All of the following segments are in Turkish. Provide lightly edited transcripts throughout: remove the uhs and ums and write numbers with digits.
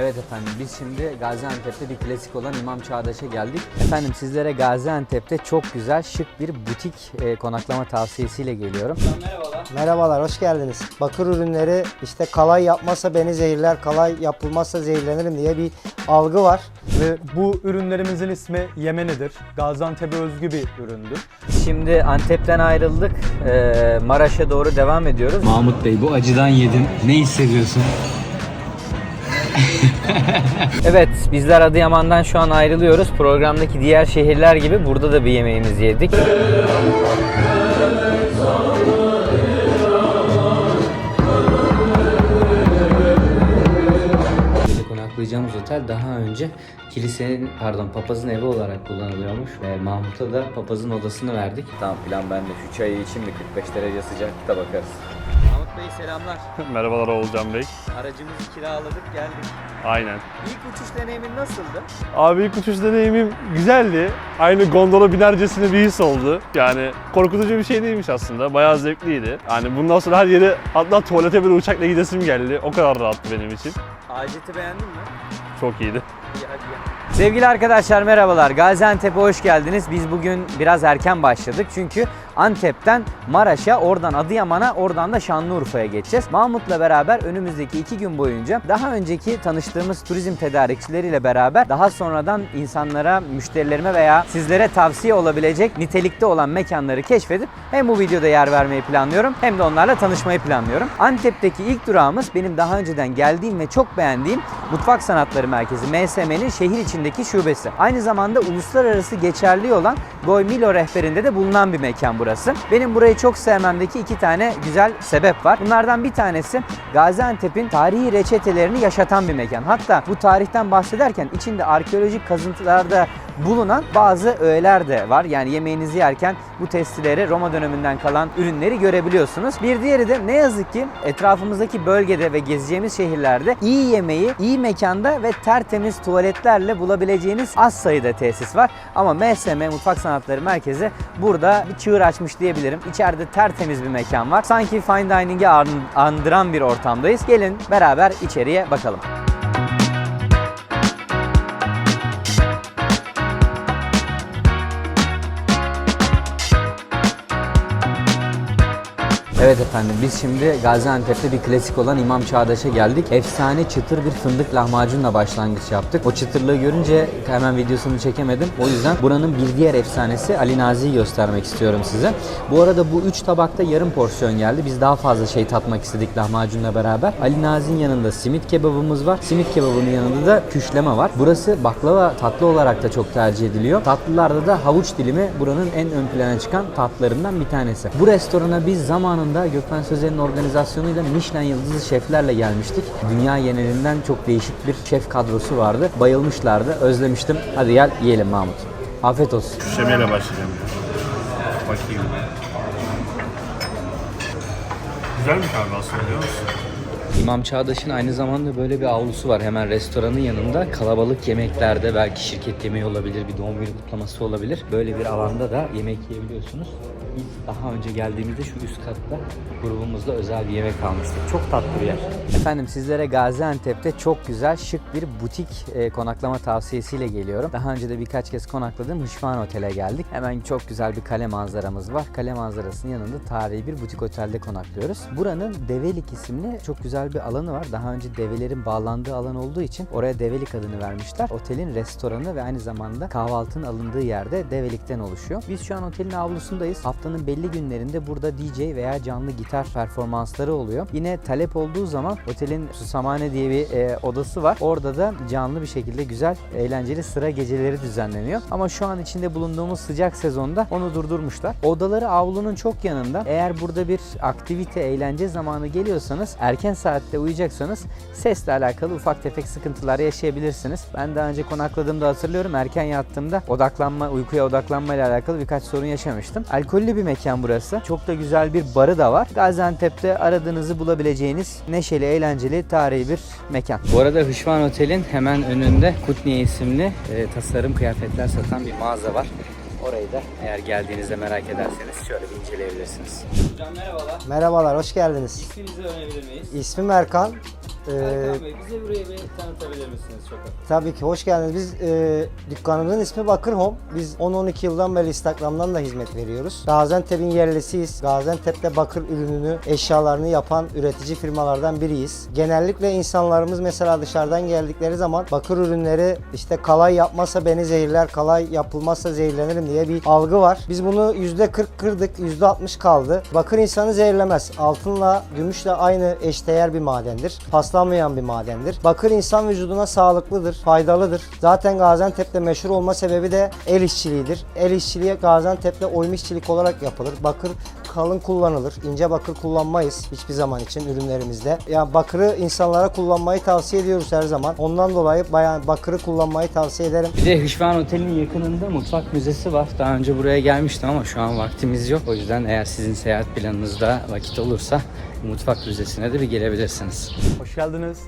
Evet efendim, biz şimdi Gaziantep'te bir klasik olan İmam Çağdaş'a geldik. Efendim sizlere Gaziantep'te çok güzel, şık bir butik konaklama tavsiyesiyle geliyorum. Merhabalar. Merhabalar, hoş geldiniz. Bakır ürünleri işte kalay yapmazsa beni zehirler, kalay yapılmazsa zehirlenirim diye bir algı var. Ve bu ürünlerimizin ismi Yemeni'dir. Gaziantep'e özgü bir üründür. Şimdi Antep'ten ayrıldık, Maraş'a doğru devam ediyoruz. Mahmut Bey, bu acıdan yedin. Ne hissediyorsun? Evet, bizler Adıyaman'dan şu an ayrılıyoruz. Programdaki diğer şehirler gibi burada da bir yemeğimizi yedik. Konaklayacağımız otel daha önce papazın evi olarak kullanılıyormuş ve Mahmut'a da papazın odasını verdik. Tamam, plan bende. Şu çayı için mi 45 derece sıcaklıkta bakarız. Mahmut Bey selamlar. Merhabalar Oğulcan Bey. Aracımızı kiraladık, geldik. Aynen. İlk uçuş deneyimin nasıldı? Abi ilk uçuş deneyimim güzeldi. Aynı gondola binercesine bir his oldu. Yani korkutucu bir şey değilmiş aslında. Bayağı zevkliydi. Yani bundan sonra her yere, hatta tuvalete bile uçakla gidesim geldi. O kadar rahattı benim için. Acet'i beğendin mi? Çok iyiydi. İyi, hadi gel. Sevgili arkadaşlar merhabalar. Gaziantep'e hoş geldiniz. Biz bugün biraz erken başladık çünkü Antep'ten Maraş'a, oradan Adıyaman'a, oradan da Şanlıurfa'ya geçeceğiz. Mahmut'la beraber önümüzdeki 2 gün boyunca daha önceki tanıştığımız turizm tedarikçileriyle beraber daha sonradan insanlara, müşterilerime veya sizlere tavsiye olabilecek nitelikte olan mekanları keşfedip hem bu videoda yer vermeyi planlıyorum hem de onlarla tanışmayı planlıyorum. Antep'teki ilk durağımız benim daha önceden geldiğim ve çok beğendiğim Mutfak Sanatları Merkezi MSM'nin şehir içindeki şubesi. Aynı zamanda uluslararası geçerliği olan Goy Milo rehberinde de bulunan bir mekan burası. Benim burayı çok sevmemdeki 2 tane güzel sebep var. Bunlardan bir tanesi Gaziantep'in tarihi reçetelerini yaşatan bir mekan. Hatta bu tarihten bahsederken içinde arkeolojik kazıntılarda bulunan bazı öğeler de var. Yani yemeğinizi yerken bu testileri, Roma döneminden kalan ürünleri görebiliyorsunuz. Bir diğeri de ne yazık ki etrafımızdaki bölgede ve gezeceğimiz şehirlerde iyi yemeği, iyi mekanda ve tertemiz tuvaletlerle bulabileceğiniz az sayıda tesis var. Ama MSM Mutfak Sanatları Merkezi burada bir çığır açmış diyebilirim. İçeride tertemiz bir mekan var. Sanki fine dining'i andıran bir ortamdayız. Gelin beraber içeriye bakalım. Evet efendim, biz şimdi Gaziantep'te bir klasik olan İmam Çağdaş'a geldik. Efsane çıtır bir fındık lahmacunla başlangıç yaptık. O çıtırlığı görünce hemen videosunu çekemedim. O yüzden buranın bir diğer efsanesi Ali Nazi'yi göstermek istiyorum size. Bu arada bu 3 tabakta yarım porsiyon geldi. Biz daha fazla şey tatmak istedik lahmacunla beraber. Ali Nazi'nin yanında simit kebabımız var. Simit kebabının yanında da küşleme var. Burası baklava tatlı olarak da çok tercih ediliyor. Tatlılarda da havuç dilimi buranın en ön plana çıkan tatlılarından bir tanesi. Bu restorana biz zamanında Gökmen Sözer'in organizasyonuyla Michelin yıldızlı şeflerle gelmiştik. Dünya genelinden çok değişik bir şef kadrosu vardı. Bayılmışlardı. Özlemiştim. Hadi gel yiyelim Mahmut. Afiyet olsun. Küşlemeyle başlayacağım. Bakayım. Güzel bir kahve aslında, biliyor musun? İmam Çağdaş'ın aynı zamanda böyle bir avlusu var hemen restoranın yanında. Kalabalık yemeklerde belki şirket yemeği olabilir, bir doğum günü kutlaması olabilir. Böyle bir alanda da yemek yiyebiliyorsunuz. Biz daha önce geldiğimizde şu üst katta grubumuzla özel bir yemek almıştık. Çok tatlı bir yer. Efendim sizlere Gaziantep'te çok güzel, şık bir butik konaklama tavsiyesiyle geliyorum. Daha önce de birkaç kez konakladığım Hışvan Otel'e geldik. Hemen çok güzel bir kale manzaramız var. Kale manzarasının yanında tarihi bir butik otelde konaklıyoruz. Buranın Develik isimli çok güzel bir alanı var. Daha önce develerin bağlandığı alan olduğu için oraya Develik adını vermişler. Otelin restoranı ve aynı zamanda kahvaltının alındığı yerde Develik'ten oluşuyor. Biz şu an otelin avlusundayız. Haftanın belli günlerinde burada DJ veya canlı gitar performansları oluyor. Yine talep olduğu zaman otelin Susamhane diye bir odası var. Orada da canlı bir şekilde güzel, eğlenceli sıra geceleri düzenleniyor. Ama şu an içinde bulunduğumuz sıcak sezonda onu durdurmuşlar. Odaları avlunun çok yanında. Eğer burada bir aktivite, eğlence zamanı geliyorsanız, erken saatte uyuyacaksanız sesle alakalı ufak tefek sıkıntılar yaşayabilirsiniz. Ben daha önce konakladığımda hatırlıyorum, erken yattığımda uykuya odaklanma ile alakalı birkaç sorun yaşamıştım. Alkollü bir mekan burası. Çok da güzel bir barı da var. Gaziantep'te aradığınızı bulabileceğiniz neşeli, eğlenceli, tarihi bir mekan. Bu arada Hışvan Otel'in hemen önünde Kutniye isimli tasarım kıyafetler satan bir mağaza var. Orayı da eğer geldiğinizde merak ederseniz şöyle bir inceleyebilirsiniz. Hocam merhabalar. Merhabalar, hoş geldiniz. İsminizi öğrenebilir miyiz? İsmim Erkan. Bey, bize burayı bir tanıtabilir misiniz çok az? Tabii ki hoş geldiniz. Biz dükkanımızın ismi Bakır Home. Biz 10-12 yıldan beri Instagram'dan da hizmet veriyoruz. Gaziantep'in yerlisiyiz. Gaziantep'te bakır ürününü, eşyalarını yapan üretici firmalardan biriyiz. Genellikle insanlarımız mesela dışarıdan geldikleri zaman bakır ürünleri işte kalay yapmazsa beni zehirler, kalay yapılmazsa zehirlenirim diye bir algı var. Biz bunu %40 kırdık, %60 kaldı. Bakır insanı zehirlemez. Altınla, gümüşle aynı eşdeğer bir madendir. Paslanmayan bir madendir. Bakır insan vücuduna sağlıklıdır, faydalıdır. Zaten Gaziantep'te meşhur olma sebebi de el işçiliğidir. El işçiliği Gaziantep'te oyma işçilik olarak yapılır. Bakır kalın kullanılır. İnce bakır kullanmayız hiçbir zaman için ürünlerimizde. Yani bakırı insanlara kullanmayı tavsiye ediyoruz her zaman. Ondan dolayı bayağı bakırı kullanmayı tavsiye ederim. Bir de Hışvan Otel'in yakınında mutfak müzesi var. Daha önce buraya gelmiştim ama şu an vaktimiz yok. O yüzden eğer sizin seyahat planınızda vakit olursa mutfak müzesine de bir gelebilirsiniz. Hoş geldiniz.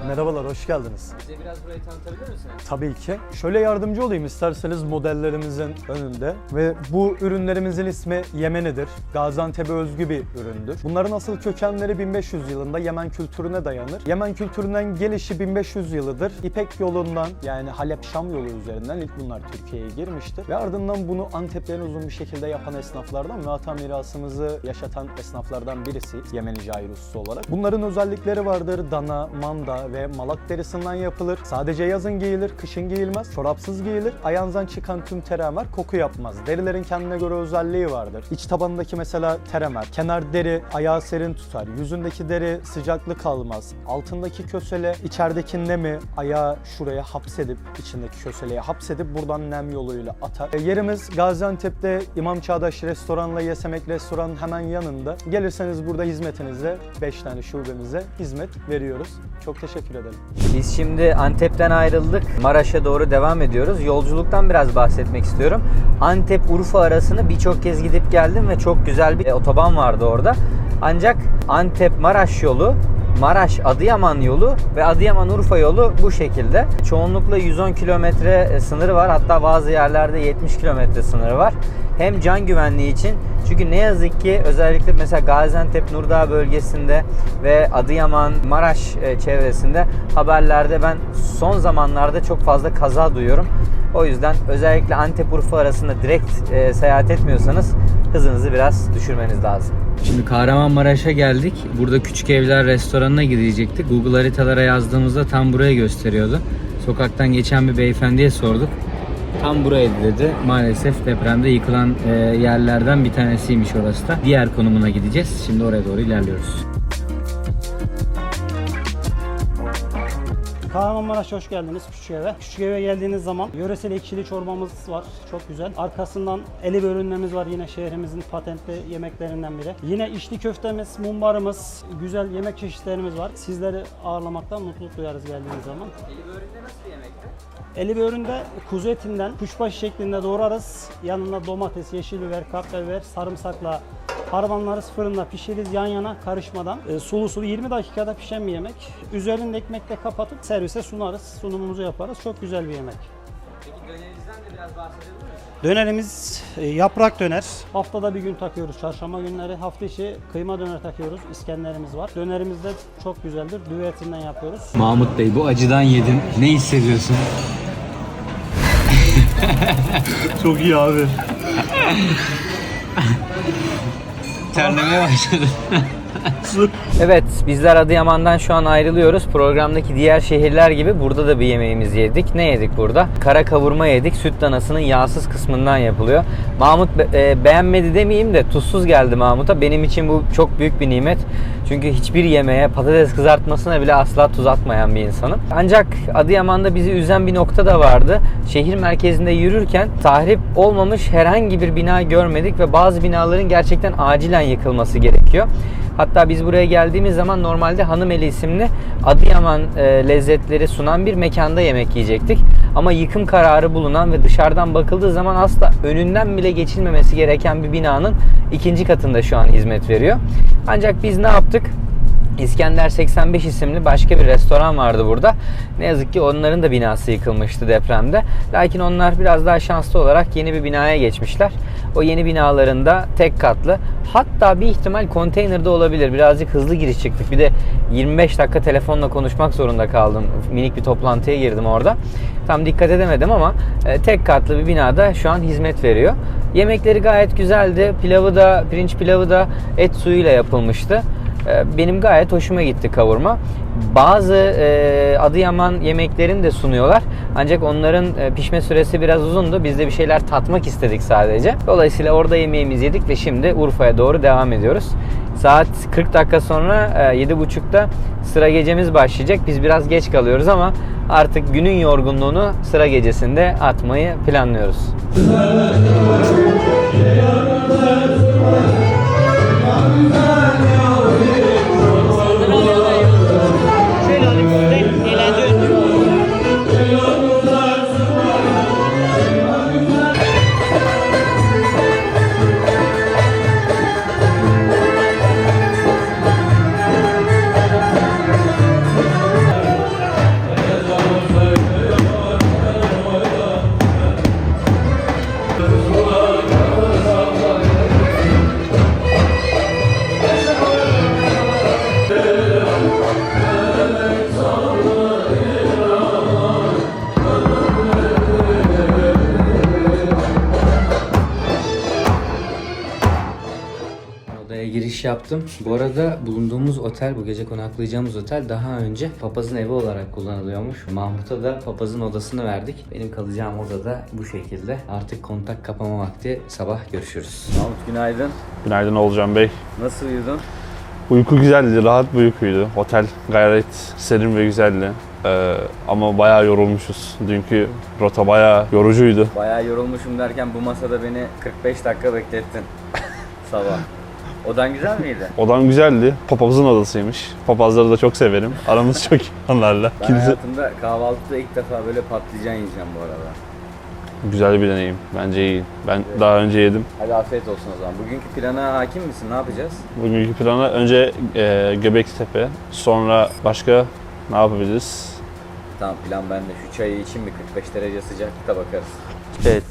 Merhabalar, hoş geldiniz. Bize biraz burayı tanıtabilir misiniz? Tabii ki. Şöyle yardımcı olayım isterseniz modellerimizin önünde. Ve bu ürünlerimizin ismi Yemenidir. Gaziantep'e özgü bir üründür. Bunların asıl kökenleri 1500 yılında Yemen kültürüne dayanır. Yemen kültüründen gelişi 1500 yılıdır. İpek yolundan yani Halep-Şam yolu üzerinden ilk bunlar Türkiye'ye girmiştir. Ve ardından bunu Antep'ten uzun bir şekilde yapan esnaflardan ve ata mirasımızı yaşatan esnaflardan birisi Yemeni Cahil Ustası olarak. Bunların özellikleri vardır. Dana, manda ve malak derisinden yapılır. Sadece yazın giyilir, kışın giyilmez. Çorapsız giyilir. Ayağınızdan çıkan tüm teremer koku yapmaz. Derilerin kendine göre özelliği vardır. İç tabanındaki mesela teremer, kenar deri ayağı serin tutar. Yüzündeki deri sıcaklık almaz. Altındaki kösele içerideki nemi ayağı şuraya hapsedip, içindeki köseleye hapsedip buradan nem yoluyla atar. Yerimiz Gaziantep'te İmam Çağdaş Restoran'la Yesemek Restoran hemen yanında. Gelirseniz burada hizmetinizde 5 tane şubemize hizmet veriyoruz. Çok teşekkür ederim. Biz şimdi Antep'ten ayrıldık. Maraş'a doğru devam ediyoruz. Yolculuktan biraz bahsetmek istiyorum. Antep-Urfa arasını birçok kez gidip geldim ve çok güzel bir otoban vardı orada. Ancak Antep-Maraş yolu, Maraş-Adıyaman yolu ve Adıyaman-Urfa yolu bu şekilde. Çoğunlukla 110 kilometre sınırı var. Hatta bazı yerlerde 70 kilometre sınırı var. Hem can güvenliği için, çünkü ne yazık ki özellikle mesela Gaziantep, Nurdağ bölgesinde ve Adıyaman, Maraş çevresinde haberlerde ben son zamanlarda çok fazla kaza duyuyorum. O yüzden özellikle Antep-Urfa arasında direkt seyahat etmiyorsanız hızınızı biraz düşürmeniz lazım. Şimdi Kahramanmaraş'a geldik. Burada Küçük Evler restoranına gidecektik. Google haritalara yazdığımızda tam buraya gösteriyordu. Sokaktan geçen bir beyefendiye sorduk. Tam buraydı dedi. Maalesef depremde yıkılan yerlerden bir tanesiymiş orası da. Diğer konumuna gideceğiz. Şimdi oraya doğru ilerliyoruz. Kahramanmaraş'a hoş geldiniz Küçükeve. Küçükeve geldiğiniz zaman yöresel ekşili çorbamız var. Çok güzel. Arkasından eli börülmemiz var. Yine şehrimizin patentli yemeklerinden biri. Yine içli köftemiz, mumbarımız, güzel yemek çeşitlerimiz var. Sizleri ağırlamaktan mutluluk duyarız geldiğiniz zaman. Eli böğründe nasıl bir yemekti? Eli böğründe kuzu etinden kuşbaşı şeklinde doğrarız. Yanında domates, yeşil biber, kapya biber, sarımsakla harmanlarız, fırında pişiririz yan yana karışmadan. Sulu sulu 20 dakikada pişen bir yemek. Üzerinde ekmekle kapatıp servise sunarız. Sunumumuzu yaparız. Çok güzel bir yemek. Peki dönerimizden de biraz bahsedebilir misiniz? Dönerimiz yaprak döner. Haftada bir gün takıyoruz. Çarşamba günleri. Hafta içi kıyma döner takıyoruz. İskenderimiz var. Dönerimiz de çok güzeldir. Düve etinden yapıyoruz. Mahmut Bey, bu acıdan yedin. Ne hissediyorsun? Çok iyi abi. Terlemeye başladı. Evet, bizler Adıyaman'dan şu an ayrılıyoruz. Programdaki diğer şehirler gibi burada da bir yemeğimizi yedik. Ne yedik burada? Kara kavurma yedik. Süt danasının yağsız kısmından yapılıyor. Mahmut beğenmedi demeyeyim de tuzsuz geldi Mahmut'a. Benim için bu çok büyük bir nimet. Çünkü hiçbir yemeğe, patates kızartmasına bile asla tuz atmayan bir insanım. Ancak Adıyaman'da bizi üzen bir nokta da vardı. Şehir merkezinde yürürken tahrip olmamış herhangi bir bina görmedik ve bazı binaların gerçekten acilen yıkılması gerekiyor. Hatta biz buraya geldiğimiz zaman normalde Hanımeli isimli Adıyaman lezzetleri sunan bir mekanda yemek yiyecektik. Ama yıkım kararı bulunan ve dışarıdan bakıldığı zaman asla önünden bile geçilmemesi gereken bir binanın ikinci katında şu an hizmet veriyor. Ancak biz ne yaptık? İskender 85 isimli başka bir restoran vardı burada. Ne yazık ki onların da binası yıkılmıştı depremde. Lakin onlar biraz daha şanslı olarak yeni bir binaya geçmişler. O yeni binalarında tek katlı. Hatta bir ihtimal konteynerde olabilir. Birazcık hızlı giriş çıktık. Bir de 25 dakika telefonla konuşmak zorunda kaldım. Minik bir toplantıya girdim orada. Tam dikkat edemedim ama tek katlı bir binada şu an hizmet veriyor. Yemekleri gayet güzeldi. Pilavı da, pirinç pilavı da et suyuyla yapılmıştı. Benim gayet hoşuma gitti kavurma. Bazı Adıyaman yemeklerini de sunuyorlar. Ancak onların pişme süresi biraz uzundu. Biz de bir şeyler tatmak istedik sadece. Dolayısıyla orada yemeğimizi yedik ve şimdi Urfa'ya doğru devam ediyoruz. Saat 40 dakika sonra 7.30'da sıra gecemiz başlayacak. Biz biraz geç kalıyoruz ama artık günün yorgunluğunu sıra gecesinde atmayı planlıyoruz. Odaya giriş yaptım. Bu arada bulunduğumuz otel, bu gece konaklayacağımız otel daha önce papazın evi olarak kullanılıyormuş. Mahmut'a da papazın odasını verdik. Benim kalacağım odada bu şekilde. Artık kontak kapama vakti. Sabah görüşürüz. Mahmut günaydın. Günaydın Olcan Bey. Nasıl uyudun? Uyku güzeldi, rahat bir uykuydu. Otel gayet serin ve güzeldi. Ama bayağı yorulmuşuz. Dünkü rota bayağı yorucuydu. Bayağı yorulmuşum derken bu masada beni 45 dakika beklettin. Sabah. Odan güzel miydi? Odam güzeldi. Papazın odasıymış. Papazları da çok severim. Aramız çok iyi onlarla. Ben hayatımda kahvaltıda ilk defa böyle patlıcan yiyeceğim bu arada. Güzel bir deneyim. Bence iyi. Ben daha önce yedim. Hadi afiyet olsun o zaman. Bugünkü plana hakim misin? Ne yapacağız? Bugünkü plana önce Göbektepe, sonra başka ne yapabiliriz? Tamam, plan bende. Şu çayı için bir 45 derece sıcaklıkta bakarız. Evet,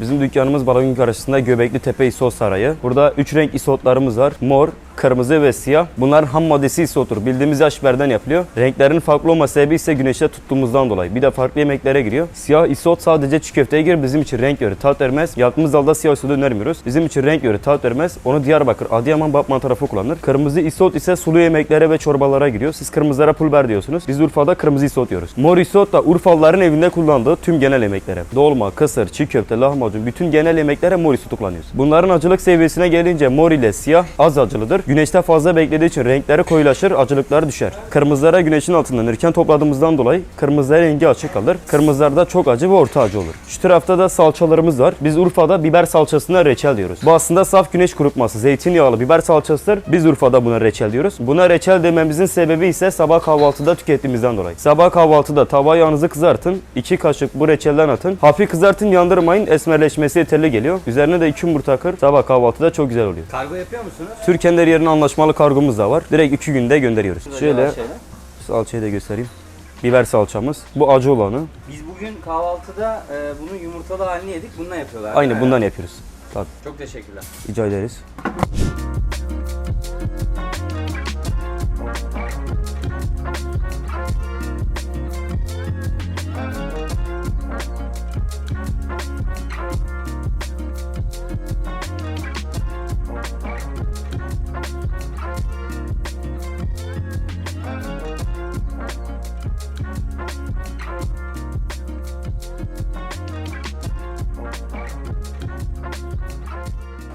bizim dükkanımız Balagün karşısında Göbekli Tepe İsot Sarayı. Burada 3 renk isotlarımız var. Mor, kırmızı ve siyah. Bunların ham maddesi isotur. Bildiğimiz yaş biberden yapılıyor. Renklerin farklı olma sebebi ise güneşte tuttuğumuzdan dolayı. Bir de farklı yemeklere giriyor. Siyah isot sadece çiğ köfteye girer. Bizim için renk verir, tat vermez. Yaptığımız dalda siyah isotu önermiyoruz. Bizim için renk verir, tat vermez. Onu Diyarbakır, Adıyaman, Batman tarafı kullanır. Kırmızı isot ise sulu yemeklere ve çorbalara giriyor. Siz kırmızılara pul biber diyorsunuz. Biz Urfa'da kırmızı isot diyoruz. Mor isot da Urfalıların evinde kullandığı tüm genel yemeklere. Dolma, kısır, çiğ köfte, lahmacun, bütün genel yemeklere mor isotu kullanıyoruz. Bunların acılık seviyesine gelince mor ile siyah az acılıdır. Güneşte fazla beklediği için renkleri koyulaşır, acılıkları düşer. Kırmızılara güneşin altından erken topladığımızdan dolayı kırmızılara rengi açık kalır. Kırmızılarda çok acı ve orta acı olur. Şu tarafta da salçalarımız var. Biz Urfa'da biber salçasına reçel diyoruz. Bu aslında saf güneş kurutması, zeytinyağlı biber salçasıdır. Biz Urfa'da buna reçel diyoruz. Buna reçel dememizin sebebi ise sabah kahvaltıda tükettiğimizden dolayı. Sabah kahvaltıda tava yağınızı kızartın, 2 kaşık bu reçelden atın. Hafif kızartın, yandırmayın, esmerleşmesi yeterli geliyor. Üzerine de 2 yumurta kır. Sabah kahvaltıda çok güzel oluyor. Kargo yapıyor musunuz? Türkiye'nin her yerine anlaşmalı kargomuz da var. Direkt 2 günde gönderiyoruz. Şöyle Şeyler. salçayı da göstereyim. Biber salçamız. Bu acı olanı. Biz bugün kahvaltıda bunu yumurtalı halini yedik. Bununla yapıyorlar. Aynı bundan yapıyoruz. Tabii. Çok teşekkürler. Rica ederiz.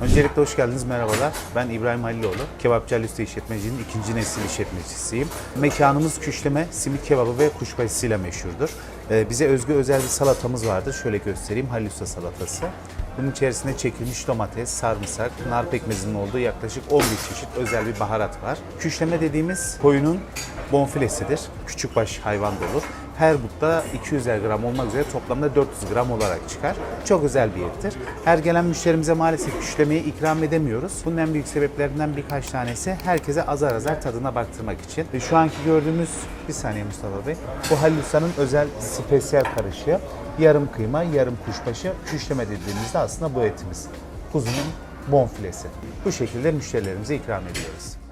Öncelikle hoş geldiniz, merhabalar. Ben İbrahim Haliloğlu. Kebapçı Ali Usta İşletmeciliğinin 2. nesil işletmecisiyim. Mekanımız küşleme, simit kebabı ve kuşbaşısıyla meşhurdur. Bize özgü özel bir salatamız vardır. Şöyle göstereyim, Halil Usta salatası. Bunun içerisinde çekilmiş domates, sarımsak, nar pekmezinin olduğu yaklaşık 11 çeşit özel bir baharat var. Küşleme dediğimiz koyunun bonfilesidir. Küçükbaş hayvan da olur. Her butta 200'er gram olmak üzere toplamda 400 gram olarak çıkar. Çok özel bir ettir. Her gelen müşterimize maalesef küşlemeyi ikram edemiyoruz. Bunun en büyük sebeplerinden birkaç tanesi herkese azar azar tadına baktırmak için. Ve şu anki gördüğümüz, bir saniye Mustafa Bey, bu Halil Usta'nın özel spesiyel karışığı. Yarım kıyma, yarım kuşbaşı, küşleme dediğimizde aslında bu etimiz. Kuzunun bonfilesi. Bu şekilde müşterilerimize ikram ediyoruz.